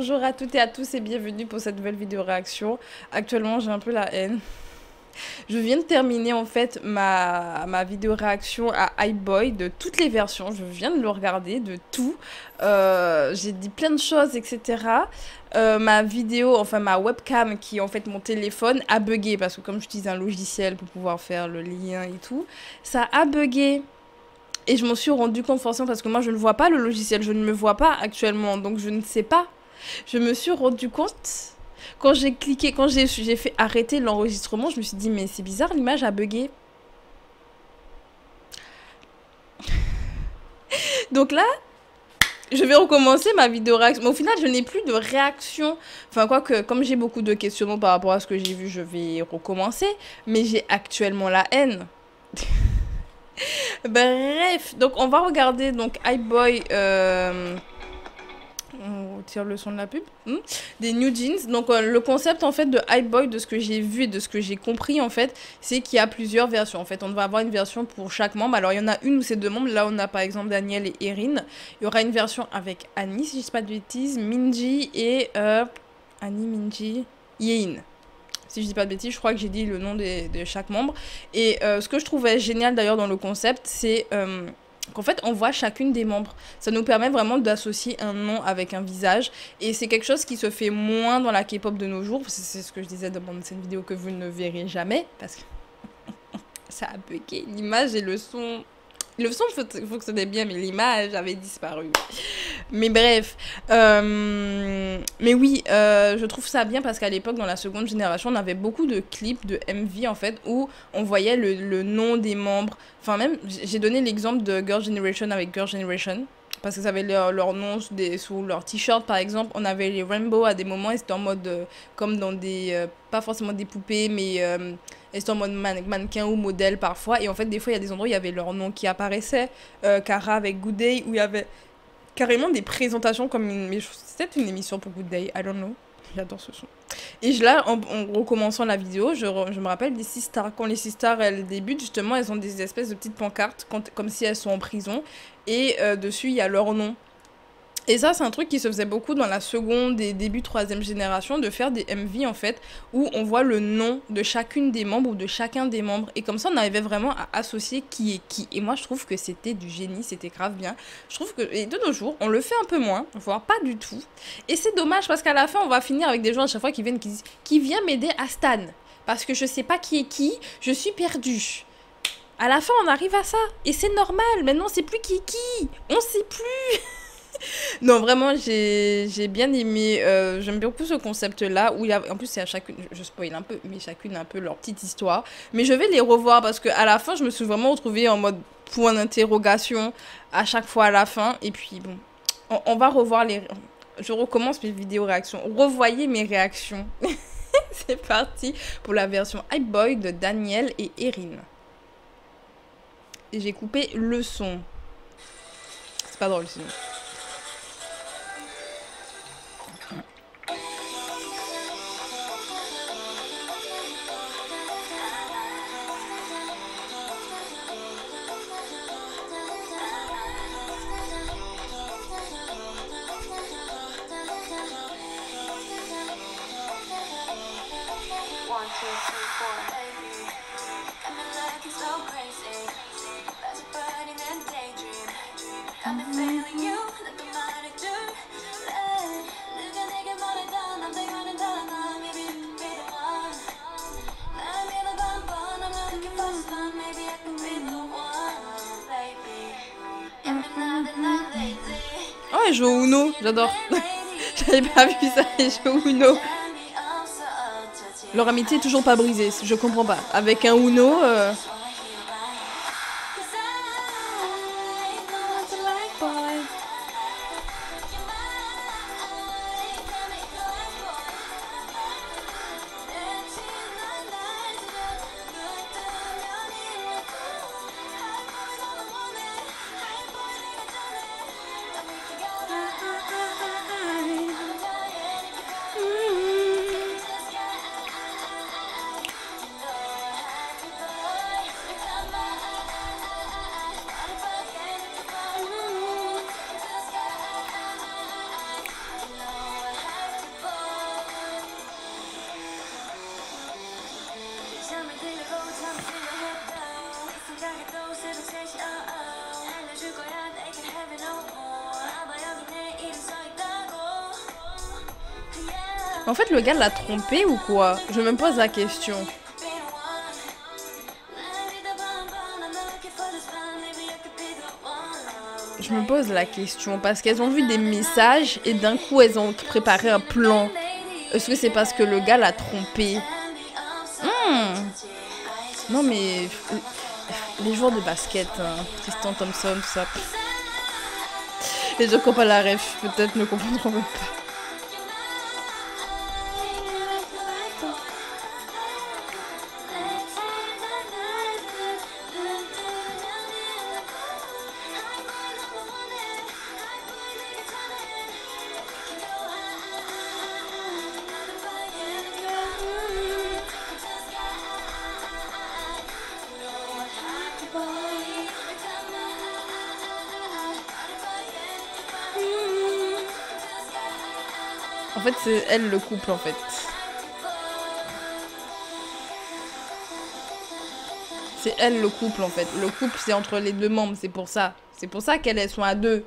Bonjour à toutes et à tous et bienvenue pour cette nouvelle vidéo réaction. Actuellement j'ai un peu la haine. Je viens de terminer en fait ma vidéo réaction à iBoy de toutes les versions. Je viens de le regarder de tout. J'ai dit plein de choses etc. Ma vidéo, enfin ma webcam qui est en fait mon téléphone a bugué parce que comme j'utilise un logiciel pour pouvoir faire le lien et tout, ça a bugué. Et je m'en suis rendu compte forcément parce que moi je ne vois pas le logiciel, je ne me vois pas actuellement donc je ne sais pas. Je me suis rendu compte quand j'ai cliqué, quand j'ai fait arrêter l'enregistrement, je me suis dit mais c'est bizarre, l'image a bugué. Donc là, je vais recommencer ma vidéo réaction. Mais au final, je n'ai plus de réaction. Enfin, quoique, comme j'ai beaucoup de questionnements par rapport à ce que j'ai vu, je vais recommencer. Mais j'ai actuellement la haine. Bref, donc on va regarder donc iBoy. On tire le son de la pub. Des New Jeans. Donc le concept en fait de iBoy, de ce que j'ai vu et de ce que j'ai compris en fait, c'est qu'il y a plusieurs versions. En fait, on va avoir une version pour chaque membre. Alors il y en a une où c'est deux membres. Là on a par exemple Daniel et Erin. Il y aura une version avec Annie, si je dis pas de bêtises, Minji et Annie, Minji, Yein. Si je dis pas de bêtises, je crois que j'ai dit le nom de chaque membre. Et ce que je trouvais génial d'ailleurs dans le concept, c'est qu'en fait on voit chacune des membres. Ça nous permet vraiment d'associer un nom avec un visage. Et c'est quelque chose qui se fait moins dans la K-pop de nos jours. C'est ce que je disais dans mon ancienne vidéo que vous ne verrez jamais. Parce que ça a bugué. L'image et le son... Le son fonctionnait bien, mais l'image avait disparu. Mais bref. Mais oui, je trouve ça bien parce qu'à l'époque, dans la seconde génération, on avait beaucoup de clips de MV, en fait, où on voyait le nom des membres. Enfin, même, j'ai donné l'exemple de Girl Generation avec Girl Generation. Parce que ça avait leur nom sous leur t-shirt, par exemple. On avait les Rainbow à des moments, et c'était en mode, comme dans des... pas forcément des poupées, mais... c'était en mode mannequin ou modèle parfois. Et en fait, des fois, il y a des endroits où il y avait leur nom qui apparaissait. Kara avec Good Day, où il y avait carrément des présentations comme une... Mais c'est peut-être une émission pour Good Day, I don't know. J'adore ce son. Et là, en recommençant la vidéo, je me rappelle des Sistars. Quand les Sistars, elles débutent, justement, elles ont des espèces de petites pancartes, comme si elles sont en prison. Et dessus, il y a leur nom. Et ça, c'est un truc qui se faisait beaucoup dans la seconde et début troisième génération, de faire des MV en fait, où on voit le nom de chacune des membres ou de chacun des membres. Et comme ça, on arrivait vraiment à associer qui est qui. Et moi, je trouve que c'était du génie, c'était grave bien. Je trouve que, et de nos jours, on le fait un peu moins, voire pas du tout. Et c'est dommage parce qu'à la fin, on va finir avec des gens à chaque fois qui viennent, qui disent qui vient m'aider à Stan. Parce que je sais pas qui est qui, je suis perdue. À la fin, on arrive à ça. Et c'est normal. Maintenant, on sait plus qui est qui. On sait plus. Non, vraiment, j'ai bien aimé. J'aime beaucoup ce concept-là. Où il y a, en plus, c'est à chacune. Je spoil un peu, mais chacune a un peu leur petite histoire. Mais je vais les revoir parce qu'à la fin, je me suis vraiment retrouvée en mode point d'interrogation à chaque fois à la fin. Et puis, bon, on va revoir les. Je recommence mes vidéos réactions. Revoyez mes réactions. C'est parti pour la version iBoy de Daniel et Erin. Et j'ai coupé le son. C'est pas drôle sinon. Oh, elle joue au Uno, j'adore. J'avais pas vu ça, elle joue au Uno. Leur amitié est toujours pas brisée, je comprends pas. Avec un Uno... En fait, le gars l'a trompé ou quoi? Je me pose la question. Je me pose la question parce qu'elles ont vu des messages et d'un coup elles ont préparé un plan. Est-ce que c'est parce que le gars l'a trompé? Non mais les joueurs de basket, hein, Tristan Thompson, tout ça. Les gens qui n'ont pas la ref, peut-être ne comprendront même pas. En fait, c'est elle le couple, en fait. C'est elle le couple, en fait. Le couple, c'est entre les deux membres, c'est pour ça. C'est pour ça qu'elles sont à deux.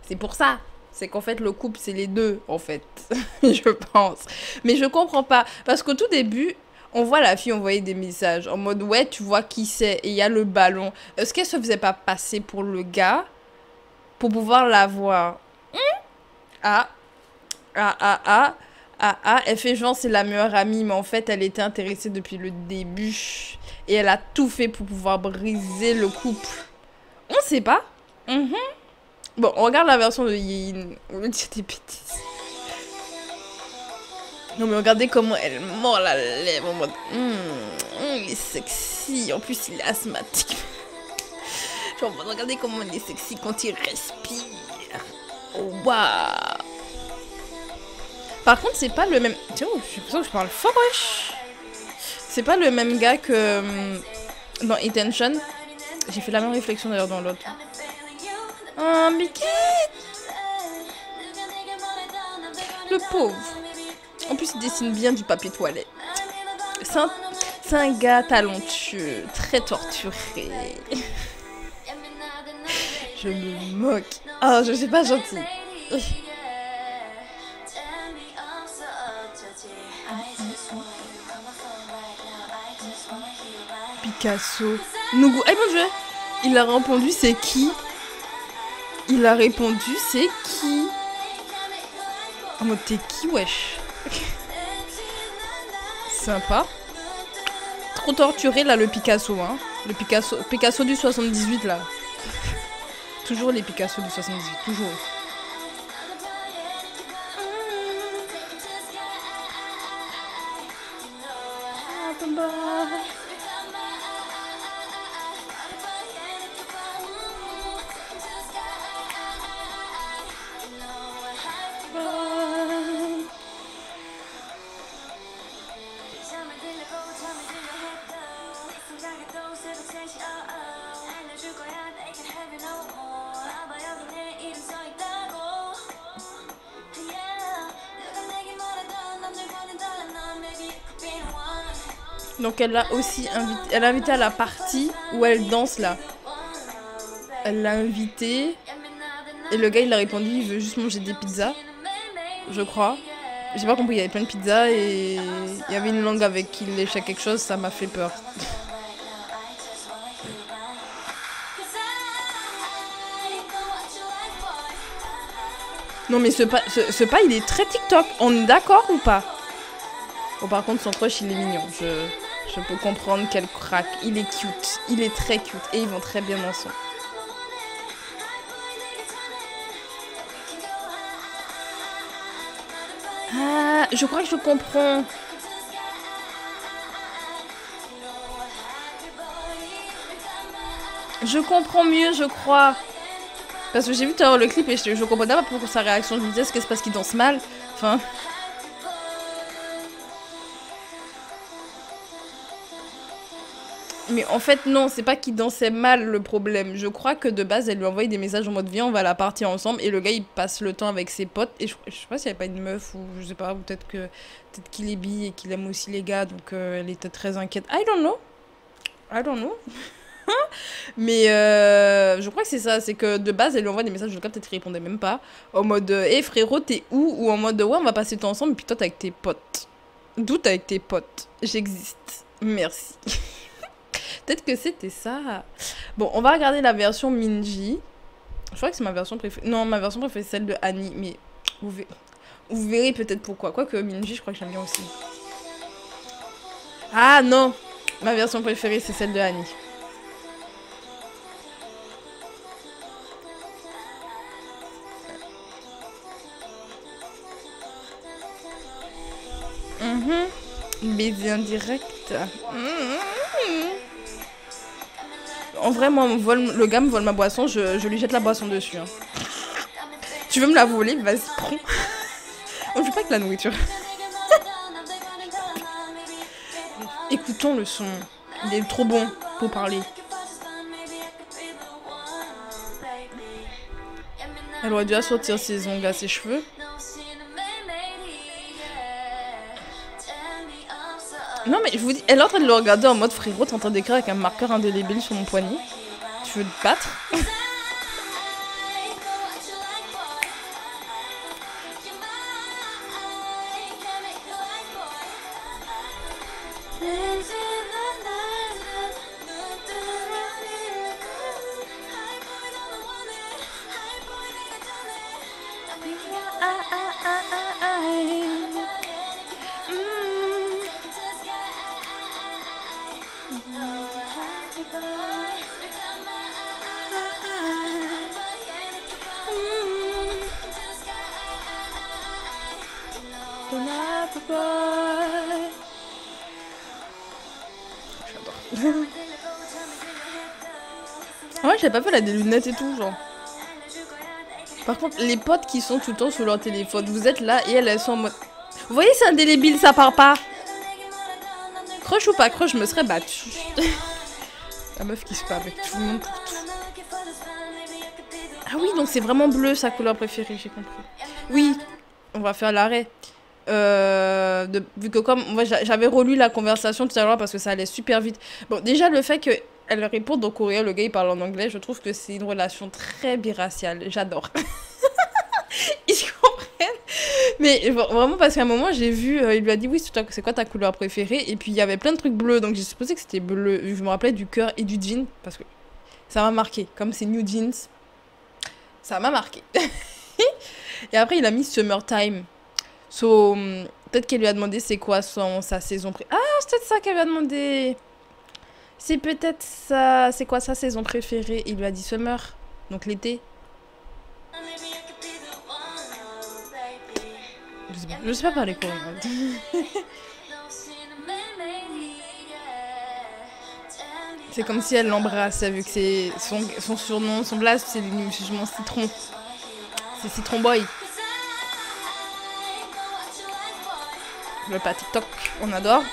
C'est pour ça. C'est qu'en fait, le couple, c'est les deux, en fait. Je pense. Mais je comprends pas. Parce qu'au tout début, on voit la fille envoyer des messages en mode, ouais, tu vois qui c'est, et il y a le ballon. Est-ce qu'elle se faisait pas passer pour le gars pour pouvoir l'avoir? Ah. Elle fait genre c'est la meilleure amie, mais en fait elle était intéressée depuis le début. Et elle a tout fait pour pouvoir briser le couple. On sait pas. Bon, on regarde la version de Yin. On veut dire des bêtises. Non mais regardez comment elle mord la lèvre en mode il est sexy. En plus il est asthmatique. Genre regardez comment il est sexy quand il respire. Oh, waouh. Par contre, c'est pas le même... Tiens, j'ai l'impression que je parle fort, wesh. C'est pas le même gars que dans Intention. J'ai fait la même réflexion d'ailleurs dans l'autre. Oh, Mickey. Le pauvre. En plus, il dessine bien du papier toilette. C'est un gars talentueux, très torturé. Je me moque. Oh, je suis pas gentille. Picasso. Nougou. Eh mon dieu. Il a répondu c'est qui? Il a répondu c'est qui? Oh mode t'es qui wesh? Sympa. Trop torturé là le Picasso hein. Le Picasso du 78 là. Toujours les Picasso du 78. Toujours. Donc elle l'a aussi invité, elle l'a invité à la partie où elle danse là. Elle l'a invité et le gars il a répondu il veut juste manger des pizzas, je crois. J'ai pas compris, il y avait plein de pizzas et il y avait une langue avec qui il léchait quelque chose, ça m'a fait peur. Non mais ce pas il est très TikTok, on est d'accord ou pas? Bon par contre son crush il est mignon, je peux comprendre qu'elle craque, il est cute, il est très cute et ils vont très bien ensemble. Ah, je crois que je comprends. Je comprends mieux, je crois. Parce que j'ai vu tout à l'heure le clip et je comprenais pas pourquoi sa réaction. Je me disais, est-ce que c'est parce qu'il danse mal? Enfin... Mais en fait, non, c'est pas qu'il dansait mal le problème. Je crois que de base, elle lui envoyait des messages en mode viens, on va à la partie ensemble. Et le gars, il passe le temps avec ses potes. Et je sais pas s'il y avait pas une meuf ou je sais pas, ou peut-être qu'il est bi et qu'il aime aussi les gars. Donc elle était très inquiète. I don't know. Mais je crois que c'est ça, c'est que de base, elle lui envoie des messages vocaux, peut-être qu'il répondait même pas. En mode, hé frérot, t'es où? Ou en mode, ouais, on va passer temps ensemble, et puis toi, t'es avec tes potes. D'où t'es avec tes potes? J'existe. Merci. Peut-être que c'était ça. Bon, on va regarder la version Minji. Je crois que c'est ma version préférée. Non, ma version préférée, c'est celle de Annie, mais vous verrez peut-être pourquoi. Quoique Minji, je crois que j'aime bien aussi. Ah non! Ma version préférée, c'est celle de Annie. Baiser en direct. En vrai, moi, le gars me vole ma boisson, je lui jette la boisson dessus. Hein. Tu veux me la voler? Vas-y, prends. On joue pas avec la nourriture. Écoutons le son. Il est trop bon pour parler. Elle aurait dû assortir ses ongles à ses cheveux. Non mais je vous dis, elle est en train de le regarder en mode frérot, t'es en train d'écrire avec un marqueur indélébile sur mon poignet. Tu veux te battre? Ouais, j'avais pas fait la des lunettes et tout, genre. Par contre, les potes qui sont tout le temps sur leur téléphone, vous êtes là et elles sont en mode... Vous voyez, c'est indélébile, ça part pas. Crush ou pas crush, je me serais battue. La meuf qui se bat avec tout le monde pour tout. Ah oui, donc c'est vraiment bleu sa couleur préférée, j'ai compris. Oui, on va faire l'arrêt. Vu que comme moi j'avais relu la conversation tout à l'heure parce que ça allait super vite. Bon, déjà le fait qu'elle réponde en coréen, le gars il parle en anglais, je trouve que c'est une relation très biraciale. J'adore. Ils se comprennent. Mais vraiment parce qu'à un moment j'ai vu, il lui a dit oui c'est quoi ta couleur préférée et puis il y avait plein de trucs bleus donc j'ai supposé que c'était bleu. Je me rappelais du cœur et du jean parce que ça m'a marqué. Comme c'est New Jeans, ça m'a marqué. Et après il a mis Summertime. So, peut-être qu'elle lui a demandé c'est quoi sa saison préférée. Ah, c'est peut-être ça qu'elle lui a demandé. C'est peut-être ça. C'est quoi sa saison préférée? Il lui a dit summer, donc l'été. Je sais pas parler coréen. C'est comme si elle l'embrassait vu que c'est son surnom, son blast, c'est mon citron. C'est Citron Boy. Le pas TikTok, on adore.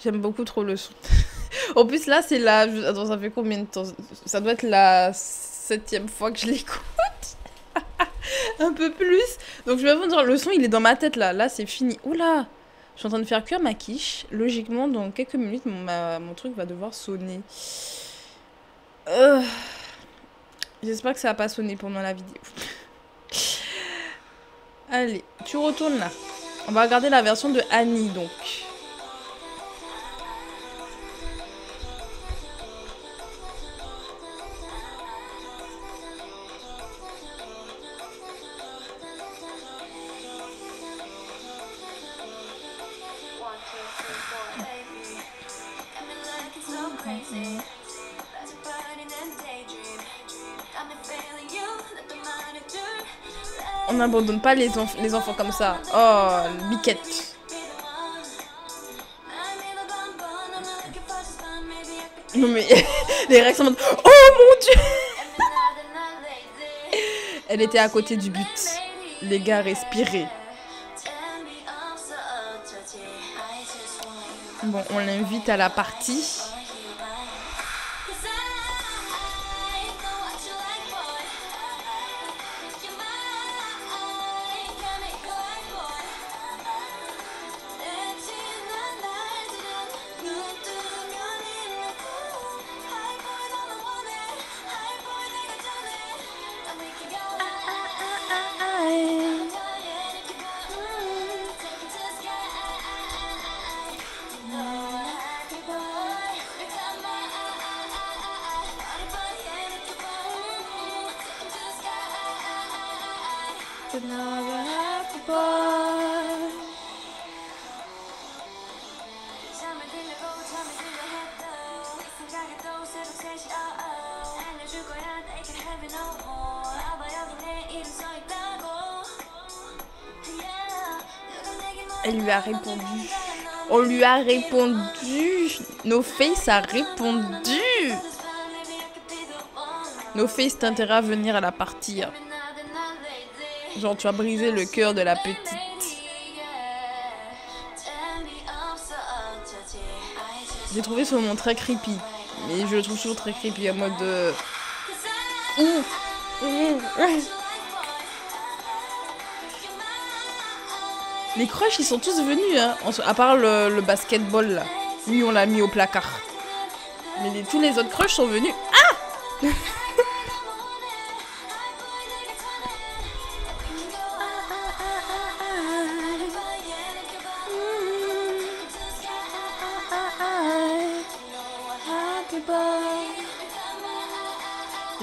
J'aime beaucoup trop le son. En plus, là, c'est la... Attends, ça fait combien de temps? Ça doit être la 7e fois que je l'écoute. Un peu plus. Donc, je vais vous dire, le son, il est dans ma tête, là. Là, c'est fini. Oula! Je suis en train de faire cuire ma quiche. Logiquement, dans quelques minutes, mon truc va devoir sonner. J'espère que ça va pas sonner pendant la vidéo. Allez, tu retournes là. On va regarder la version de Annie, donc. On n'abandonne pas les enfants comme ça. Oh, biquette. Non mais les réactions. Oh mon dieu. Elle était à côté du but. Les gars, respirez. Bon, on l'invite à la partie. Elle lui a répondu. On lui a répondu. No Face a répondu. No Face t'as intérêt à venir à la partie. Genre tu as brisé le cœur de la petite. J'ai trouvé ce moment très creepy. Mais je le trouve toujours très creepy en mode de... Les crushs ils sont tous venus hein. À part le basketball là. Lui on l'a mis au placard. Mais tous les autres crushs sont venus. Ah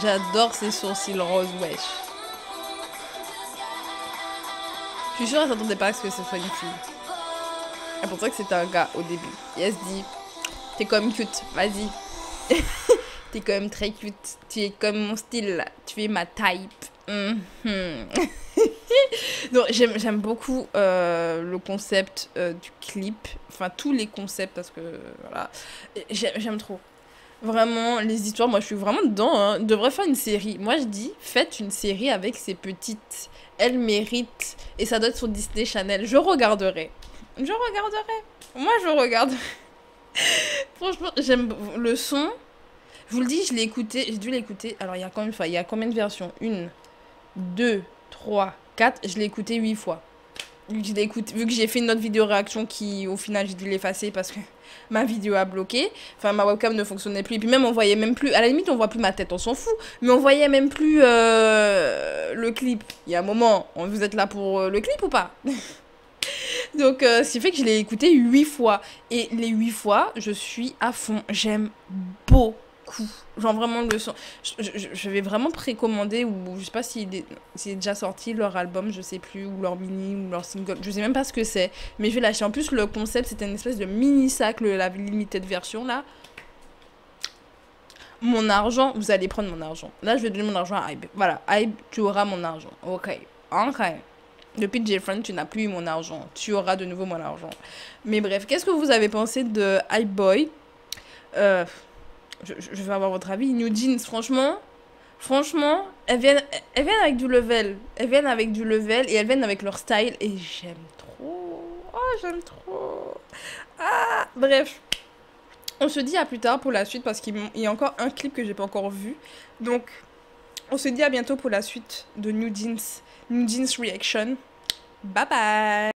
J'adore ses sourcils roses, wesh. Je suis sûre qu'elle s'attendait pas à ce que ce soit une fille. Elle pensait que c'était un gars au début. Et elle se dit, t'es quand même cute, vas-y. T'es quand même très cute. Tu es comme mon style là. Tu es ma type. Donc j'aime beaucoup le concept du clip. Enfin tous les concepts parce que voilà. J'aime trop. Vraiment, les histoires, moi je suis vraiment dedans. Hein. Devrait faire une série. Moi je dis, faites une série avec ces petites. Elles méritent. Et ça doit être sur Disney Channel. Je regarderai. Je regarderai. Moi je regarde. Franchement, j'aime le son. Je vous le dis, je l'ai écouté. J'ai dû l'écouter. Alors il y a combien de versions 1, 2, 3, 4. Je l'ai écouté 8 fois. Vu que j'ai fait une autre vidéo réaction qui, au final, j'ai dû l'effacer parce que ma vidéo a bloqué. Enfin, ma webcam ne fonctionnait plus. Et puis même, on voyait même plus... À la limite, on voit plus ma tête, on s'en fout. Mais on voyait même plus le clip. Il y a un moment, vous êtes là pour le clip ou pas? Donc, ce qui fait que je l'ai écouté 8 fois. Et les 8 fois, je suis à fond. J'aime beaucoup. Genre vraiment le son. Je vais vraiment précommander ou je sais pas si c'est déjà sorti leur album, je sais plus, ou leur mini ou leur single, je sais même pas ce que c'est, mais je vais l'acheter. En plus le concept c'était une espèce de mini sac, la limited version là. Mon argent, vous allez prendre mon argent. Là je vais donner mon argent à Hybe. Voilà, Hybe, tu auras mon argent. Ok. Depuis J-Friend, tu n'as plus eu mon argent. Tu auras de nouveau mon argent. Mais bref, qu'est-ce que vous avez pensé de Hybe Boy? Je veux avoir votre avis. New Jeans, franchement, elles viennent avec du level. Elles viennent avec du level et elles viennent avec leur style. Et j'aime trop. Oh, j'aime trop. Ah, bref. On se dit à plus tard pour la suite parce qu'il y a encore un clip que j'ai pas encore vu. Donc, on se dit à bientôt pour la suite de New Jeans Reaction. Bye bye.